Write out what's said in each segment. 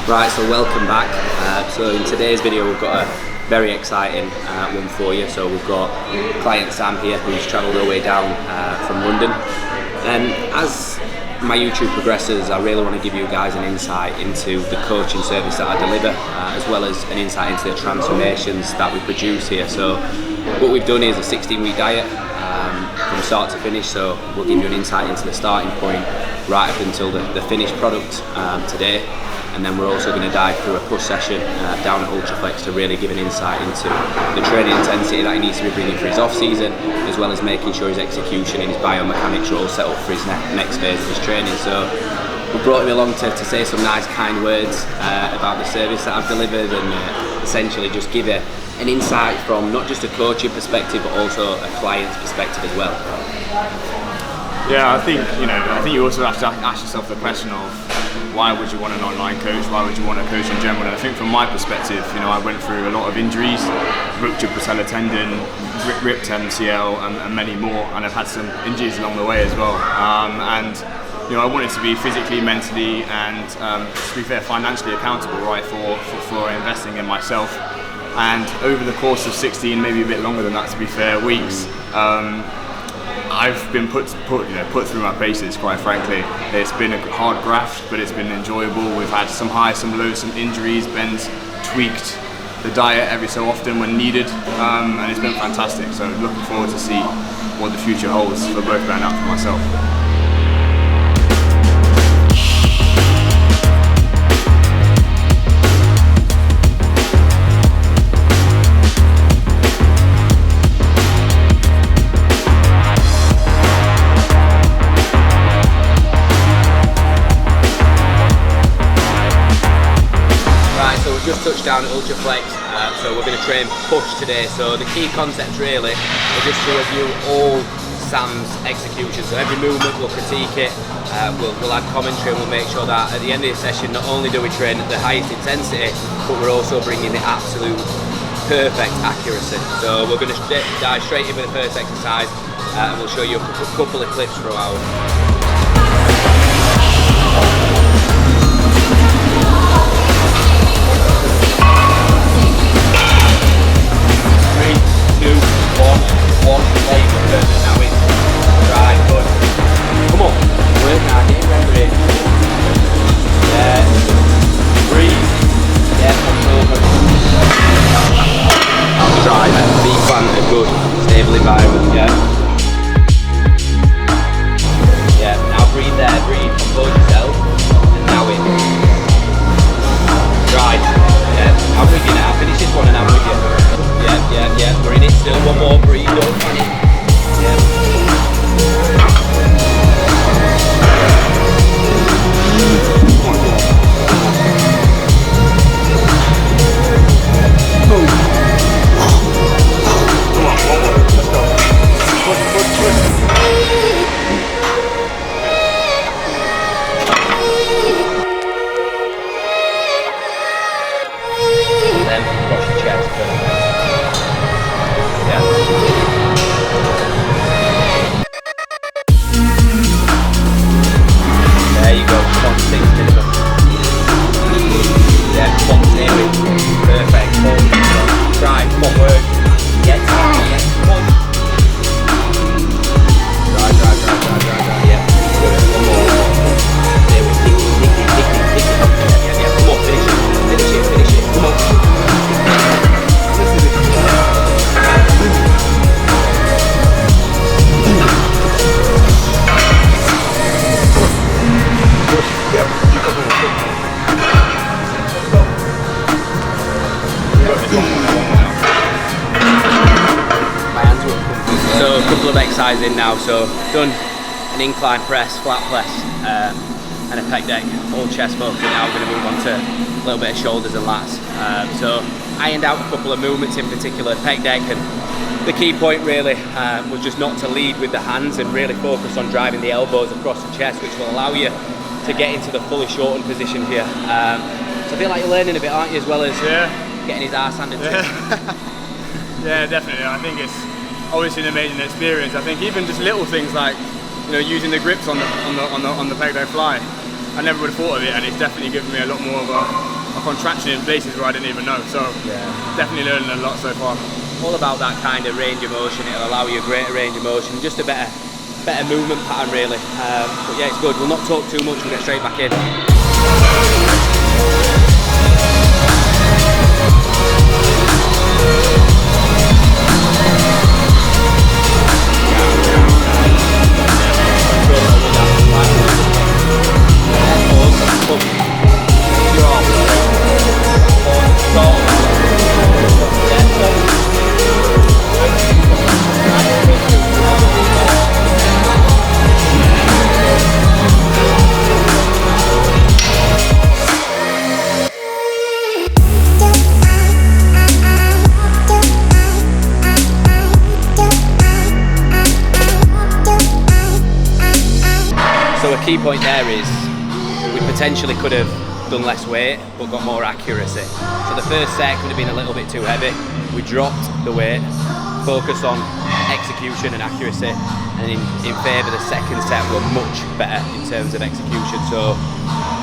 Right, so welcome back. So in today's video we've got a very exciting one for you. So we've got client Sam here who's travelled all the way down from London. And as my YouTube progresses, I really want to give you guys an insight into the coaching service that I deliver, as well as an insight into the transformations that we produce here. So what we've done is a 16-week diet from start to finish. So we'll give you an insight into the starting point right up until the finished product today. And then we're also going to dive through a push session down at Ultraflex to really give an insight into the training intensity that he needs to be bringing for his off season, as well as making sure his execution and his biomechanics are all set up for his next phase of his training. So we brought him along to say some nice kind words about the service that I've delivered, and essentially just give an insight from not just a coaching perspective but also a client's perspective as well. Yeah, I think you also have to ask yourself the question of why would you want an online coach? Why would you want a coach in general? And I think from my perspective, I went through a lot of injuries, ruptured patella tendon, ripped MCL, and many more, and I've had some injuries along the way as well. I wanted to be physically, mentally, and to be fair, financially accountable, right, for investing in myself. And over the course of 16, maybe a bit longer than that, to be fair, weeks. I've been put through my paces, quite frankly. It's been a hard graft, but it's been enjoyable. We've had some highs, some lows, some injuries. Ben's tweaked the diet every so often when needed, and it's been fantastic. So looking forward to see what the future holds for both Ben and for myself. Just touched down at Ultraflex, so we're going to train push today. So the key concepts really are just to review all Sam's execution. So every movement we'll critique it, we'll add commentary, and we'll make sure that at the end of the session not only do we train at the highest intensity, but we're also bringing the absolute perfect accuracy. So we're going to dive straight in with the first exercise, and we'll show you a couple of clips throughout. 1 leg turn now in. Right, good. Come on, work now, get ready. Yeah. Breathe. Yeah, control. Drive. Be planted, good. Stable environment, yeah. Yeah, now breathe there, breathe. Compose yourself. And now in. Right. Yeah, I'm with you now. Finish this one and I'm with you. Yeah, we're in it still. One more, breathe, don't panic. Then cross your chest, perfect. There you go, come on, 6 minimum. Yeah, come on, stay with it. Perfect, hold. Try, come on, work. Yes, come on. Try, yeah. Good, one more. Stay with it, tick it up. Yeah, come on, finish it, come on. So a couple of exercises in now, so done an incline press, flat press, and a pec deck, all chest focus. Now we're going to move on to a little bit of shoulders and lats. So ironed out a couple of movements, in particular pec deck, and the key point really was just not to lead with the hands and really focus on driving the elbows across the chest, which will allow you to get into the fully shortened position here. So I feel like you're learning a bit, aren't you, as well as getting his arse handed to you? Yeah, definitely. I think it's obviously an amazing experience. I think even just little things like using the grips on the peg deck fly, I never would have thought of it, and it's definitely given me a lot more of a my contraction in places where I didn't even know. So definitely learning a lot so far. All about that kind of range of motion. It'll allow you a greater range of motion, just a better movement pattern really. But yeah, it's good. We'll not talk too much, we'll get straight back in. So a key point there is we potentially could have done less weight but got more accuracy. So the first set could have been a little bit too heavy. We dropped the weight, focused on execution and accuracy, and in favour the second set were much better in terms of execution. So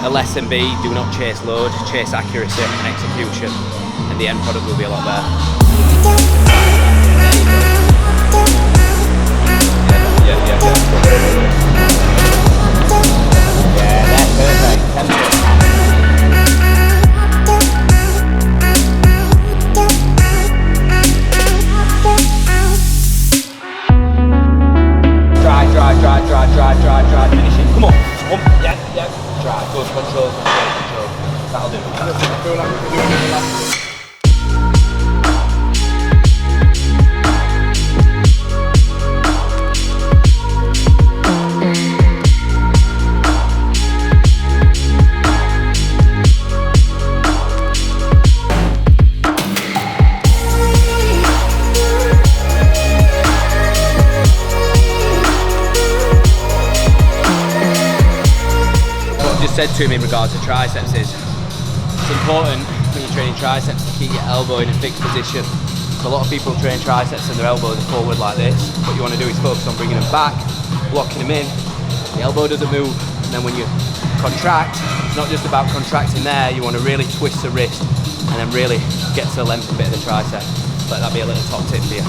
a lesson B, do not chase load, chase accuracy and execution, and the end product will be a lot better. Yeah, that's perfect. Try. Finish it. Come on. Yeah. Try. Good. Control. That'll do. I feel like we can do it in the last. Said to him in regards to triceps is it's important when you're training triceps to keep your elbow in a fixed position. So a lot of people train triceps and their elbows are forward like this. What you want to do is focus on bringing them back, blocking them in. The elbow doesn't move, and then when you contract, it's not just about contracting there. You want to really twist the wrist and then really get to the length and bit of the tricep. Let that be a little top tip for you.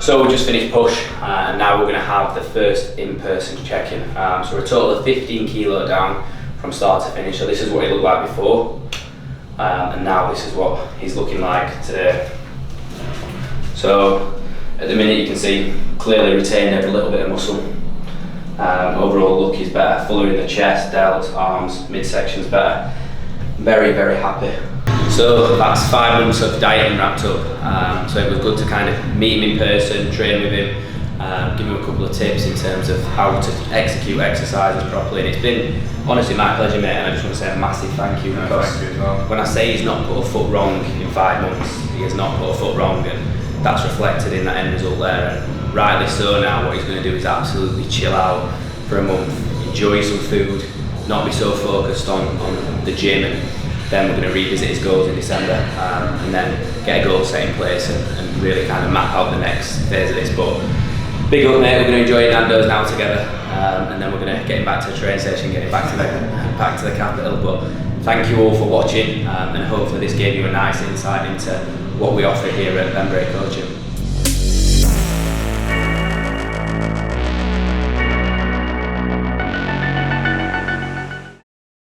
So we just finished push and now we're going to have the first in-person check-in. So we're a total of 15 kilo down from start to finish. So this is what he looked like before and now this is what he's looking like today. So at the minute you can see clearly retained every little bit of muscle. Overall look is better, fuller in the chest, delts, arms, midsection's better. Very, very happy. So that's 5 months of dieting wrapped up. So it was good to kind of meet him in person, train with him, give him a couple of tips in terms of how to execute exercises properly. And it's been honestly my pleasure, mate, and I just want to say a massive thank you because thank you as well. When I say he's not put a foot wrong in 5 months, he has not put a foot wrong, and that's reflected in that end result there. And rightly so now, what he's going to do is absolutely chill out for a month, enjoy some food, not be so focused on the gym, and then we're going to revisit his goals in December and then get a goal set in place and really kind of map out the next phase of this. But Big up, mate. We're going to enjoy Nando's now together, and then we're going to get him back to the train station, get him back to the capital. But thank you all for watching, and hopefully this gave you a nice insight into what we offer here at Bray Coaching.